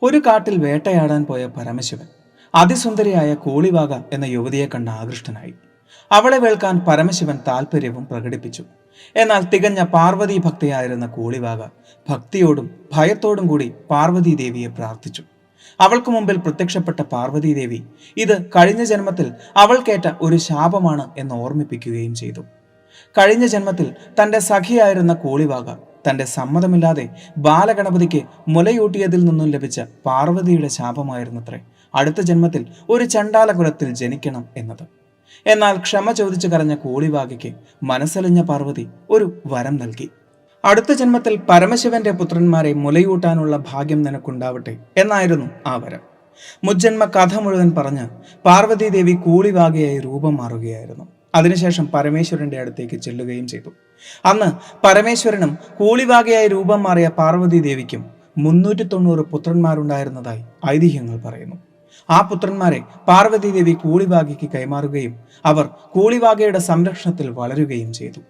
ഒരു കാട്ടിൽ വേട്ടയാടാൻ പോയ പരമശിവൻ അതിസുന്ദരിയായ കൂളിവാക എന്ന യുവതിയെ കണ്ട് ആകൃഷ്ടനായി. അവളെ വേൾക്കാൻ പരമശിവൻ താല്പര്യവും പ്രകടിപ്പിച്ചു. എന്നാൽ തികഞ്ഞ പാർവതി ഭക്തിയായിരുന്ന കൂളിവാക ഭക്തിയോടും ഭയത്തോടും കൂടി പാർവതി ദേവിയെ പ്രാർത്ഥിച്ചു. അവൾക്ക് മുമ്പിൽ പ്രത്യക്ഷപ്പെട്ട പാർവതി ദേവി ഇത് കഴിഞ്ഞ ജന്മത്തിൽ അവൾക്കേറ്റ ഒരു ശാപമാണ് എന്ന് ഓർമ്മിപ്പിക്കുകയും ചെയ്തു. കഴിഞ്ഞ ജന്മത്തിൽ തന്റെ സഖിയായിരുന്ന കൂളിവാക തന്റെ സമ്മതമില്ലാതെ ബാലഗണപതിക്ക് മുലയൂട്ടിയതിൽ നിന്നും ലഭിച്ച പാർവതിയുടെ ശാപമായിരുന്നത്രേ അടുത്ത ജന്മത്തിൽ ഒരു ചണ്ടാല കുലത്തിൽ ജനിക്കണം എന്നത്. എന്നാൽ ക്ഷമ ചോദിച്ചു കരഞ്ഞ കൂളിവാകയ്ക്ക് മനസ്സലിഞ്ഞ പാർവതി ഒരു വരം നൽകി. അടുത്ത ജന്മത്തിൽ പരമശിവന്റെ പുത്രന്മാരെ മുലയൂട്ടാനുള്ള ഭാഗ്യം നിനക്കുണ്ടാവട്ടെ എന്നായിരുന്നു ആ വരം. മുജ്ജന്മ കഥ മുഴുവൻ പറഞ്ഞ് പാർവതി ദേവി കൂളിവാകയായി രൂപം മാറുകയായിരുന്നു. അതിനുശേഷം പരമേശ്വരന്റെ അടുത്തേക്ക് ചെല്ലുകയും ചെയ്തു. അന്ന് പരമേശ്വരനും കൂളിവാകയായി രൂപം മാറിയ പാർവതി ദേവിക്കും 390 പുത്രന്മാരുണ്ടായിരുന്നതായി ഐതിഹ്യങ്ങൾ പറയുന്നു. ആ പുത്രന്മാരെ പാർവതി ദേവി കൂളിവാകയ്ക്ക് കൈമാറുകയും അവർ കൂളിവാകയുടെ സംരക്ഷണത്തിൽ വളരുകയും ചെയ്തു.